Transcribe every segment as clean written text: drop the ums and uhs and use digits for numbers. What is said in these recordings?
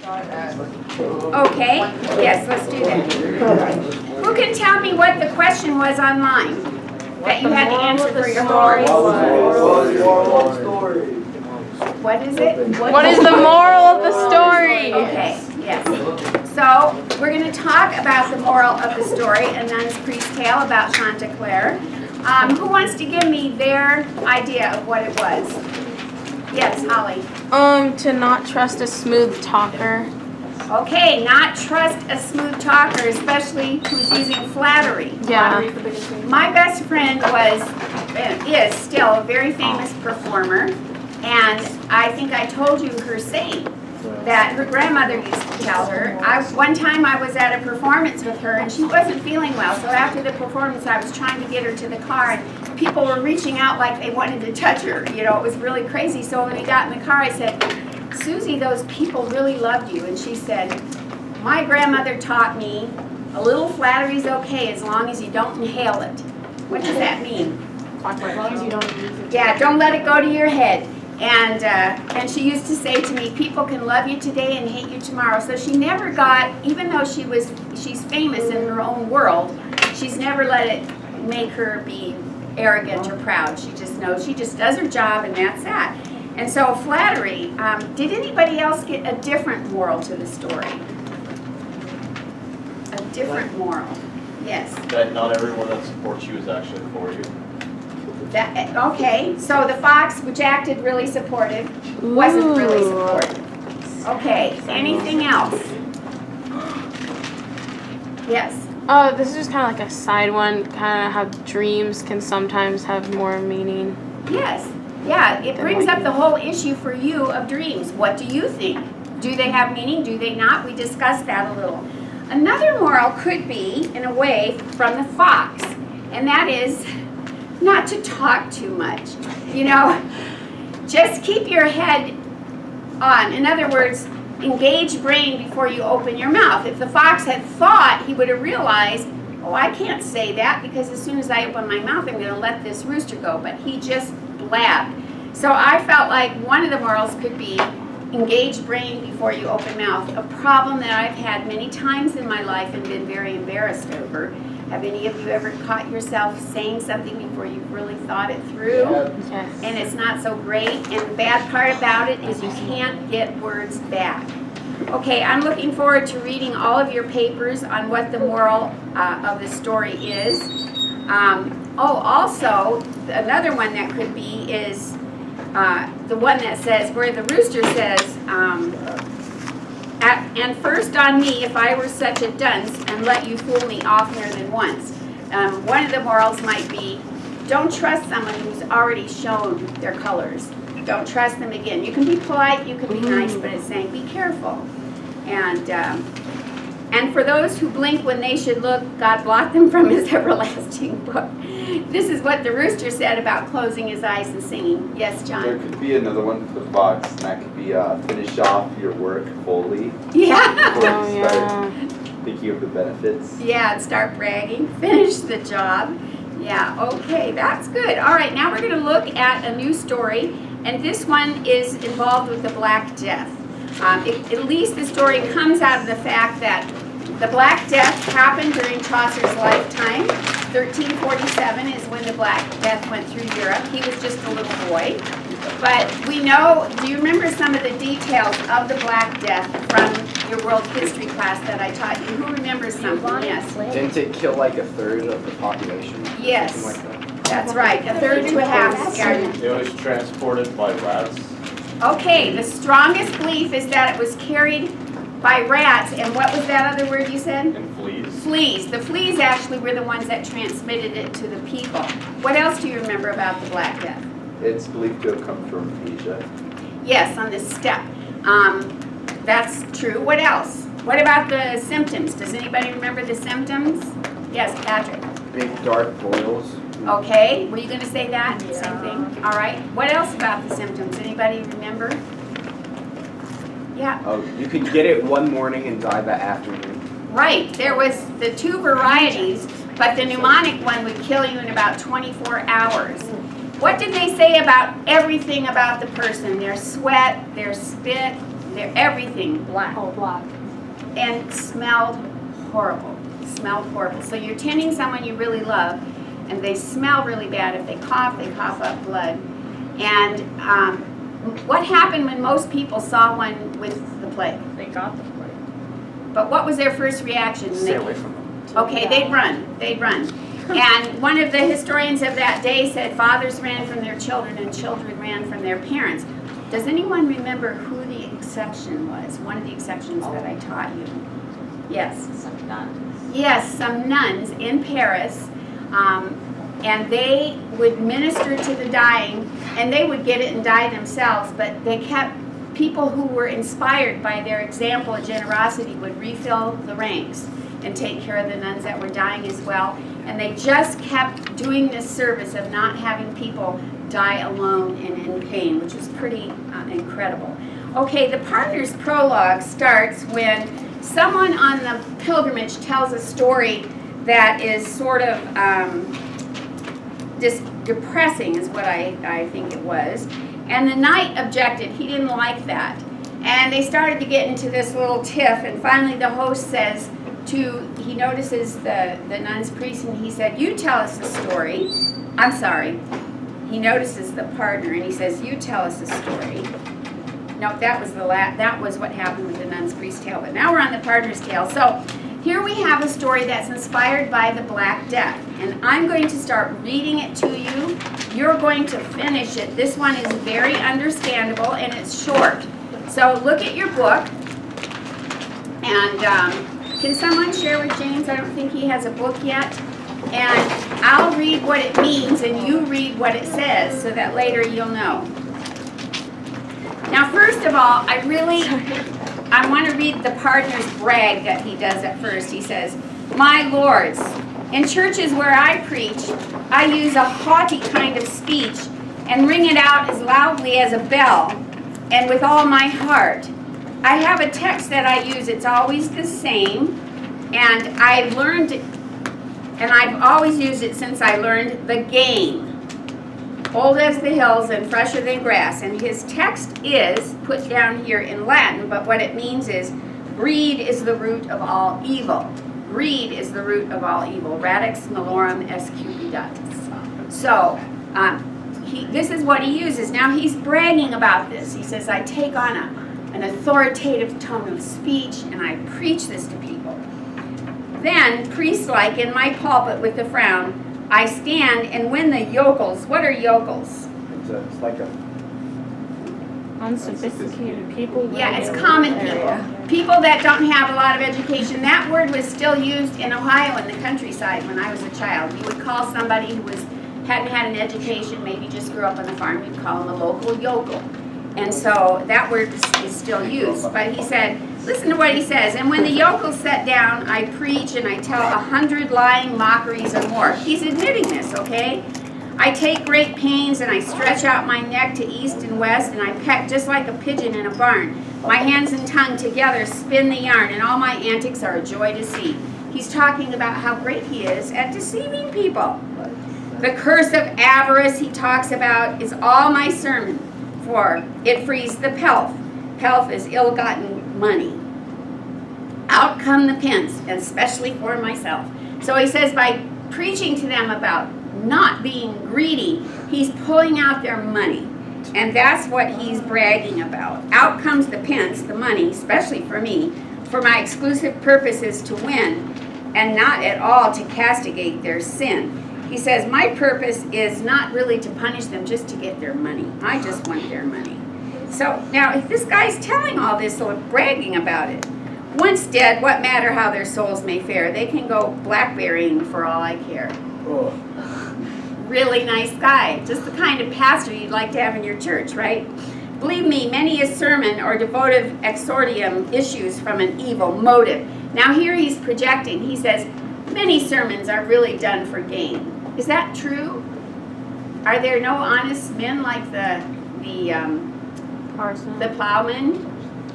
Okay, yes, let's do that. Who can tell me what the question was online that you had to answer for your story? What is it? What is the moral of the story? Okay, yes. So we're going to talk about the moral of the story, A Nun's Priest's Tale about Chanticleer. Who wants to give me their idea of what it was? Yes, Holly. To not trust a smooth talker. Okay, not trust a smooth talker, especially who's using flattery. Yeah. My best friend is still a very famous performer, and I think I told you her saying that her grandmother used to tell her. One time I was at a performance with her and she wasn't feeling well, so after the performance I was trying to get her to the car and people were reaching out like they wanted to touch her. You know, it was really crazy. So when we got in the car I said, Susie, those people really loved you. And she said, my grandmother taught me a little flattery's okay as long as you don't inhale it. What does that mean? As long as you don't use it. Yeah, don't let it go to your head. And she used to say to me, people can love you today and hate you tomorrow. So she never got, even though she's famous in her own world, she's never let it make her be arrogant or proud. She just knows she just does her job and that's that. And so flattery, did anybody else get a different moral to the story? A different moral, yes. That not everyone that supports you is actually for you. Okay, so the fox, which acted really supportive, wasn't really supportive. Okay, anything else? Yes. Oh, this is just kind of like a side one, kind of how dreams can sometimes have more meaning. Yes. Yeah, it brings up the whole issue for you of dreams. What do you think? Do they have meaning? Do they not? We discussed that a little. Another moral could be, in a way, from the fox, and that is not to talk too much. You know, just keep your head on. In other words, engage brain before you open your mouth. If the fox had thought, he would have realized, oh, I can't say that because as soon as I open my mouth, I'm going to let this rooster go. But he just blabbed. So I felt like one of the morals could be engage brain before you open mouth. A problem that I've had many times in my life and been very embarrassed over. Have any of you ever caught yourself saying something before you've really thought it through? Yes. And it's not so great. And the bad part about it is you can't get words back. Okay, I'm looking forward to reading all of your papers on what the moral of the story is. Also, another one that could be is the one that says, where the rooster says, and first on me if I were such a dunce and let you fool me oftener than once. One of the morals might be, don't trust someone who's already shown their colors. Don't trust them again. You can be polite, you can be nice, but it's saying be careful. And for those who blink when they should look, God blot them from his everlasting book. This is what the rooster said about closing his eyes and singing. Yes, John? There could be another one for the fox, and that could be finish off your work fully. Yeah. Before you start thinking of the benefits. Yeah, and start bragging. Finish the job. Yeah, okay, that's good. All right, now we're going to look at a new story, and this one is involved with the Black Death. At least the story comes out of the fact that the Black Death happened during Chaucer's lifetime. 1347 is when the Black Death went through Europe. He was just a little boy. But we know, do you remember some of the details of the Black Death from your world history class that I taught you? Who remembers something? Yes. Didn't it kill like a third of the population? Yes. Something like that. That's right. A third to a half scattered. It was transported by rats. Okay, the strongest belief is that it was carried by rats, and what was that other word you said? And fleas. Fleas. The fleas actually were the ones that transmitted it to the people. What else do you remember about the Black Death? It's believed to have come from Asia. Yes, on the steppe. That's true. What else? What about the symptoms? Does anybody remember the symptoms? Yes, Patrick. Big dark boils. Okay, were you going to say that? Yeah. Same thing. All right. What else about the symptoms? Anybody remember? Yeah. Oh, you could get it one morning and die that afternoon. Right. There was the two varieties, but the pneumonic one would kill you in about 24 hours. What did they say about everything about the person? Their sweat, their spit, everything black. Oh, black. And smelled horrible. Smelled horrible. So you're tending someone you really love, and they smell really bad. If they cough up blood. And what happened when most people saw one with the plague? They got the plague. But what was their first reaction? Stay away from them. Okay, they'd run. And one of the historians of that day said fathers ran from their children and children ran from their parents. Does anyone remember who the exception was? One of the exceptions that I taught you. Yes. Some nuns. Yes, some nuns in Paris, and they would minister to the dying, and they would get it and die themselves, but they kept, people who were inspired by their example of generosity would refill the ranks and take care of the nuns that were dying as well. And they just kept doing this service of not having people die alone and in pain, which was pretty incredible. Okay, the partner's prologue starts when someone on the pilgrimage tells a story that is sort of just depressing, is what I think it was. And the knight objected. He didn't like that. And they started to get into this little tiff, and finally the host says he notices the nun's priest, and he said, "You tell us the story." I'm sorry. He notices the partner, and he says, "You tell us the story." No, that was what happened with the nun's priest tale. But now we're on the partner's tale. So here we have a story that's inspired by the Black Death, and I'm going to start reading it to you. You're going to finish it. This one is very understandable, and it's short. So look at your book, and can someone share with James? I don't think he has a book yet. And I'll read what it means, and you read what it says, so that later you'll know. Now, first of all, I want to read the partner's brag that he does at first. He says, "My lords, in churches where I preach, I use a haughty kind of speech and ring it out as loudly as a bell and with all my heart. I have a text that I use. It's always the same, and I've always used it since I learned the game. Old as the hills and fresher than grass." And his text is put down here in Latin, but what it means is, greed is the root of all evil. Greed is the root of all evil. Radix malorum est cupidatus. So, this is what he uses. Now he's bragging about this. He says, "I take on an authoritative tone of speech, and I preach this to people. Then, priest-like in my pulpit with a frown, I stand and win the yokels." What are yokels? It's like a Unsophisticated people. Yeah, it's common people. People that don't have a lot of education. That word was still used in Ohio in the countryside when I was a child. You would call somebody who hadn't had an education, maybe just grew up on the farm, you'd call them a local yokel. And so that word is still used. But he said, listen to what he says, "And when the yokels sit down, I preach and I tell 100 lying mockeries or more." He's admitting this, okay? "I take great pains and I stretch out my neck to east and west, and I peck just like a pigeon in a barn. My hands and tongue together spin the yarn, and all my antics are a joy to see." He's talking about how great he is at deceiving people. "The curse of avarice," he talks about, "is all my sermon, for it frees the pelf." Pelf is ill-gotten money. "Out come the pence, especially for myself." So he says by preaching to them about not being greedy, he's pulling out their money. And that's what he's bragging about. "Out comes the pence, the money, especially for me, for my exclusive purpose is to win, and not at all to castigate their sin." He says, "My purpose is not really to punish them, just to get their money. I just want their money." So now, if this guy's telling all this, so bragging about it, once dead, what matter how their souls may fare? They can go blackberrying for all I care. oh, Really nice guy, just the kind of pastor you'd like to have in your church, right? "Believe me, many a sermon or devotive exordium issues from an evil motive." Now here he's projecting. He says, many sermons are really done for gain. Is that true? Are there no honest men like the Parson. plowman?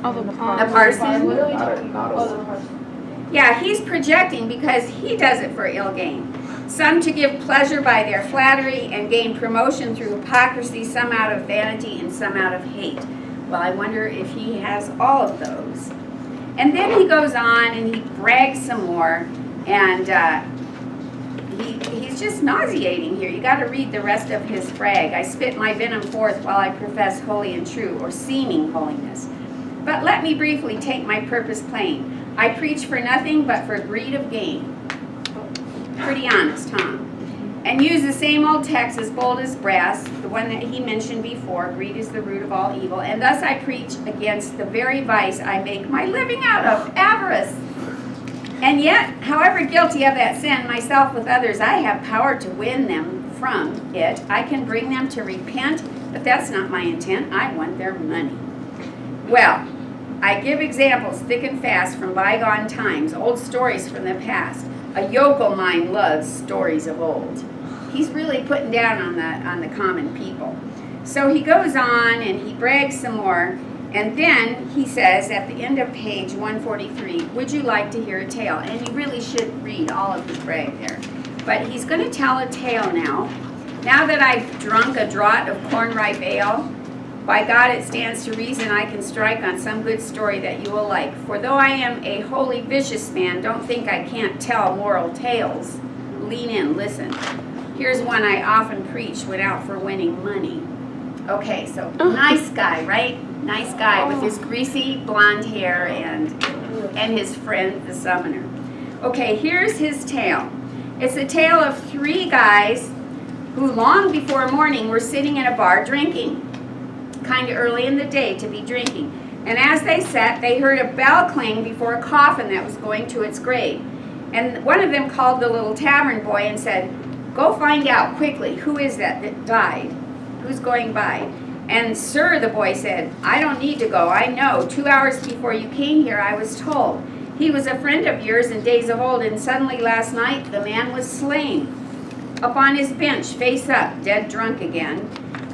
Oh, the The parson. parson? not a Yeah, he's projecting because he does it for ill gain. "Some to give pleasure by their flattery and gain promotion through hypocrisy, some out of vanity and some out of hate. Well, I wonder if he has all of those. And then he goes on and he brags some more, and he's just nauseating here. You got to read the rest of his brag. I spit my venom forth while I profess holy and true, or seeming holiness. But let me briefly take my purpose plain. I preach for nothing but for greed of gain. Pretty honest, huh? And use the same old text as bold as brass, the one that he mentioned before, greed is the root of all evil, and thus I preach against the very vice I make my living out of, avarice. And yet, however guilty of that sin, myself with others, I have power to win them from it. I can bring them to repent, but that's not my intent. I want their money. Well, I give examples thick and fast from bygone times, old stories from the past. A yokel mind loves stories of old. He's really putting down on the common people. So he goes on and he brags some more, and then he says at the end of page 143, would you like to hear a tale? And you really should read all of his brag there. But he's going to tell a tale now. Now that I've drunk a draught of corn-ripe ale, by God it stands to reason I can strike on some good story that you will like. For though I am a wholly vicious man, don't think I can't tell moral tales. Lean in, listen. Here's one I often preach when out for winning money. Okay, so nice guy, right? Nice guy with his greasy blonde hair and his friend, the summoner. Okay, here's his tale. It's a tale of 3 guys who long before morning were sitting in a bar drinking. Kind of early in the day to be drinking. And as they sat, they heard a bell clang before a coffin that was going to its grave. And one of them called the little tavern boy and said, go find out quickly, who is that died? Who's going by? And sir, the boy said, I don't need to go. I know. 2 hours before you came here, I was told. He was a friend of yours in days of old, and suddenly last night the man was slain. Up on his bench, face up, dead drunk again.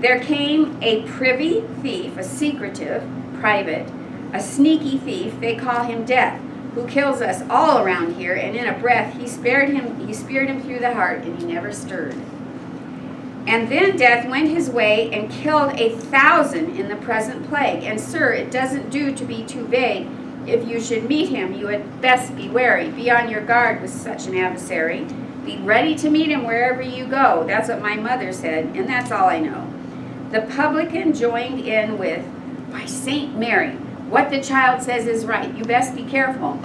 There came a privy thief, a secretive, private, a sneaky thief, they call him Death, who kills us all around here, and in a breath he speared him through the heart, and he never stirred. And then Death went his way and killed 1,000 in the present plague. And sir, it doesn't do to be too vague. If you should meet him, you had best be wary. Be on your guard with such an adversary. Be ready to meet him wherever you go. That's what my mother said, and that's all I know. The publican joined in with, by St. Mary, what the child says is right. You best be careful.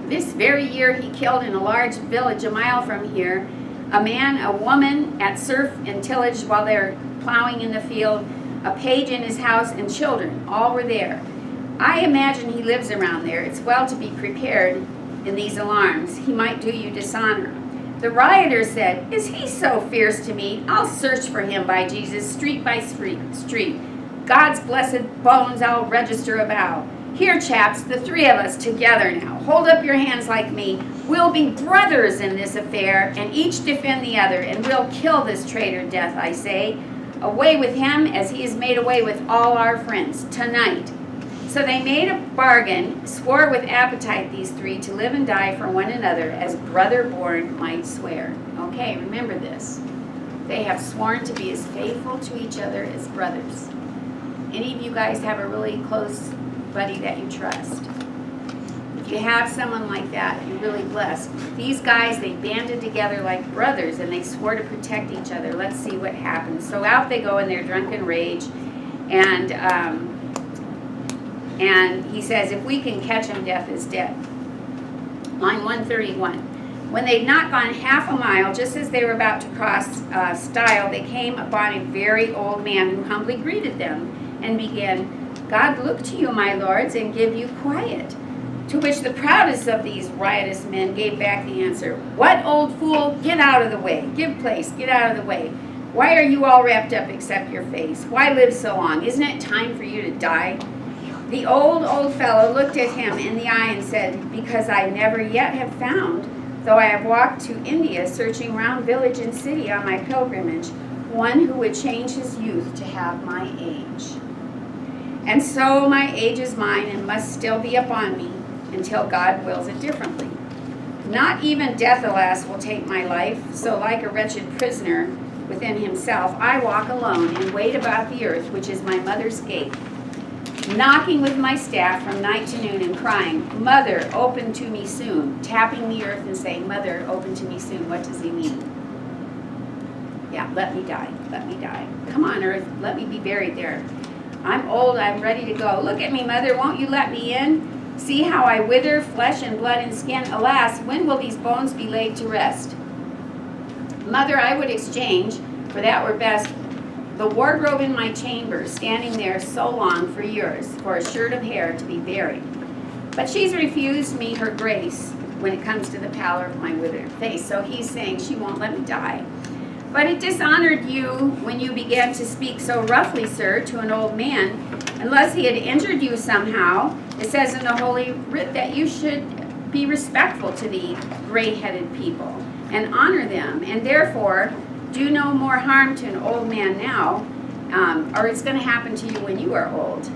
This very year he killed in a large village a mile from here, a man, a woman at surf and tillage while they're plowing in the field, a page in his house, and children. All were there. I imagine he lives around there. It's well to be prepared in these alarms. He might do you dishonor. The rioter said, is he so fierce to meet? I'll search for him, by Jesus, street by street. God's blessed bones I'll register a vow. Here, chaps, the 3 of us together now. Hold up your hands like me. We'll be brothers in this affair, and each defend the other, and we'll kill this traitor Death, I say. Away with him as he has made away with all our friends, tonight. So they made a bargain, swore with appetite, these 3, to live and die for one another, as brother born might swear. Okay, remember this. They have sworn to be as faithful to each other as brothers. Any of you guys have a really close buddy that you trust? If you have someone like that, you're really blessed. These guys, they banded together like brothers, and they swore to protect each other. Let's see what happens. So out they go in their drunken rage, and he says, if we can catch him, Death is dead. Line 131. When they'd not gone half a mile, just as they were about to cross stile, they came upon a very old man who humbly greeted them and began, God look to you, my lords, and give you quiet. To which the proudest of these riotous men gave back the answer, what, old fool? Get out of the way. Give place. Get out of the way. Why are you all wrapped up except your face? Why live so long? Isn't it time for you to die? The old fellow looked at him in the eye and said, because I never yet have found, though I have walked to India searching round village and city on my pilgrimage, one who would change his youth to have my age. And so my age is mine and must still be upon me until God wills it differently. Not even death, alas, will take my life, so like a wretched prisoner within himself, I walk alone and wait about the earth, which is my mother's gate. knocking with my staff from night to noon and crying, Mother, open to me soon, tapping the earth and saying, Mother, open to me soon. What does he mean? Yeah, let me die, let me die. Come on, earth, let me be buried there. I'm old, I'm ready to go. Look at me, Mother, won't you let me in? See how I wither, flesh and blood and skin. Alas, when will these bones be laid to rest? Mother, I would exchange, for that were best, the wardrobe in my chamber, standing there so long for yours, for a shirt of hair to be buried. But she's refused me her grace when it comes to the pallor of my withered face. So he's saying she won't let me die. But it dishonored you when you began to speak so roughly, sir, to an old man, unless he had injured you somehow. It says in the Holy Writ that you should be respectful to the gray-headed people and honor them, and therefore do no more harm to an old man now, or it's going to happen to you when you are old,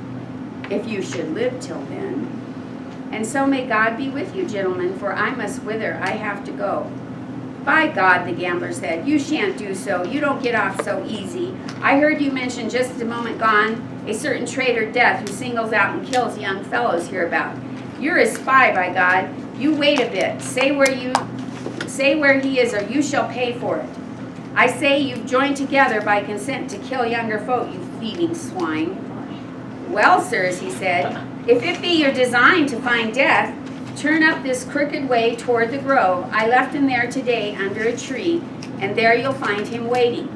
if you should live till then. And so may God be with you, gentlemen, for I must whither I have to go. By God, the gambler said, you shan't do so. You don't get off so easy. I heard you mention just a moment gone a certain traitor Death who singles out and kills young fellows hereabout. You're a spy, by God. You wait a bit. Say where he is, or you shall pay for it. I say you've joined together by consent to kill younger folk, you thieving swine. Well, sirs, he said, if it be your design to find Death, turn up this crooked way toward the grove. I left him there today under a tree, and there you'll find him waiting.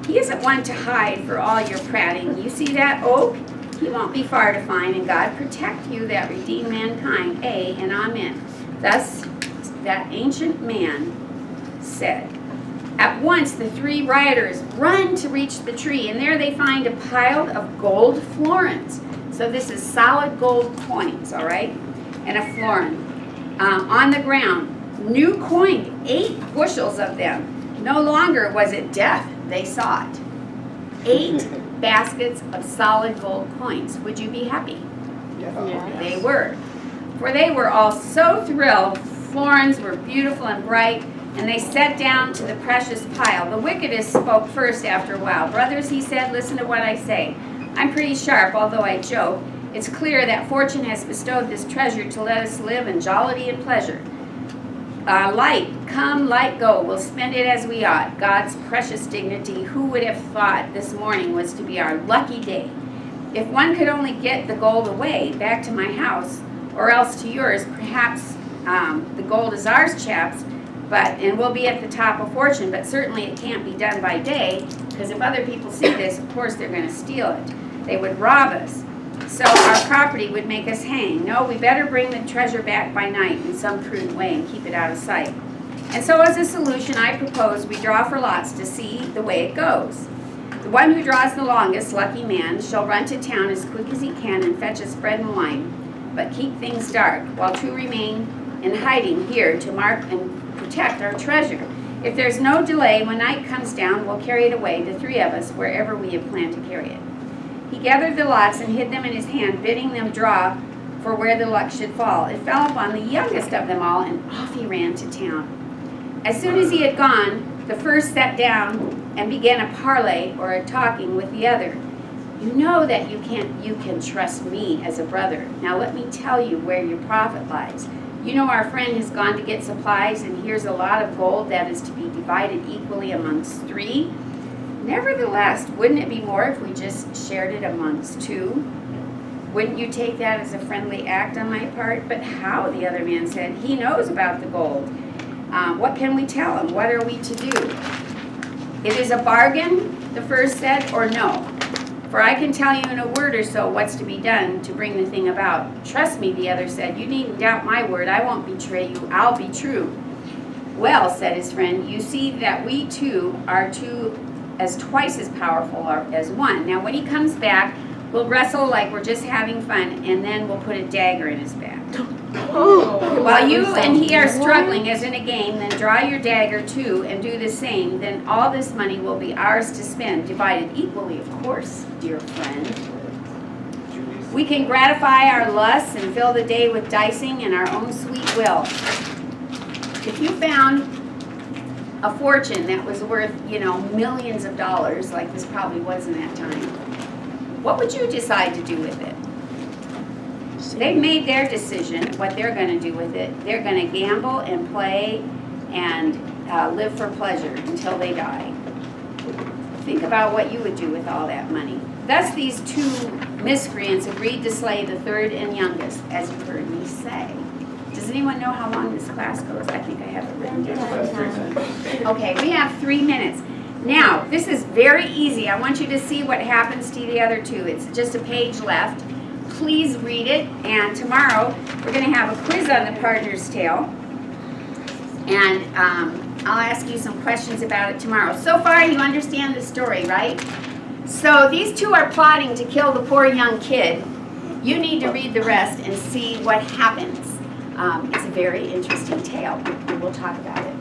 He isn't one to hide for all your prating. You see that oak? He won't be far to find, and God protect you that redeem mankind. A and amen. Thus that ancient man said. At once the three rioters run to reach the tree, and there they find a pile of gold florins. So this is solid gold coins, all right? And a florin. On the ground, new coined, 8 bushels of them. No longer was it Death they sought. 8 baskets of solid gold coins. Would you be happy? Yeah. They were. For they were all so thrilled. Florins were beautiful and bright, and they sat down to the precious pile. The wickedest spoke first after a while. Brothers, he said, listen to what I say. I'm pretty sharp, although I joke. It's clear that fortune has bestowed this treasure to let us live in jollity and pleasure. Light come, light go. We'll spend it as we ought. God's precious dignity. Who would have thought this morning was to be our lucky day? If one could only get the gold away, back to my house, or else to yours, perhaps the gold is ours, chaps, and we'll be at the top of fortune, but certainly it can't be done by day, because if other people see this, of course they're going to steal it. They would rob us. So our property would make us hang. No, we better bring the treasure back by night in some prudent way and keep it out of sight. And so as a solution, I propose we draw for lots to see the way it goes. The one who draws the longest, lucky man, shall run to town as quick as he can and fetch us bread and wine, but keep things dark, while 2 remain in hiding here to mark and protect our treasure. If there's no delay, when night comes down, we'll carry it away, the 3 of us, wherever we have planned to carry it. He gathered the lots and hid them in his hand, bidding them draw for where the luck should fall. It fell upon the youngest of them all, and off he ran to town. As soon as he had gone, the first sat down and began a parley or a talking with the other. You know that you can trust me as a brother. Now let me tell you where your profit lies. You know our friend has gone to get supplies, and here's a lot of gold that is to be divided equally amongst 3. Nevertheless, wouldn't it be more if we just shared it amongst 2? Wouldn't you take that as a friendly act on my part? But how, the other man said. He knows about the gold. What can we tell him? What are we to do? It is a bargain, the first said, or no? For I can tell you in a word or so what's to be done to bring the thing about. Trust me, the other said. You needn't doubt my word. I won't betray you. I'll be true. Well, said his friend, you see that we 2 are twice as powerful as one. Now when he comes back, we'll wrestle like we're just having fun, and then we'll put a dagger in his back. While you and he are struggling as in a game, then draw your dagger too and do the same. Then all this money will be ours to spend, divided equally, of course, dear friend. We can gratify our lusts and fill the day with dicing and our own sweet will. If you found a fortune that was worth, millions of dollars, like this probably was in that time, what would you decide to do with it? They've made their decision, what they're gonna do with it. They're gonna gamble and play and live for pleasure until they die. Think about what you would do with all that money. Thus, these two miscreants agreed to slay the third and youngest, as you heard me say. Does anyone know how long this class goes? I think I have it written down. Okay, we have 3 minutes. Now, this is very easy. I want you to see what happens to the other two. It's just a page left. Please read it, and tomorrow we're going to have a quiz on the Partner's Tale, and I'll ask you some questions about it tomorrow. So far, you understand the story, right? So these two are plotting to kill the poor young kid. You need to read the rest and see what happens. It's a very interesting tale. We'll talk about it.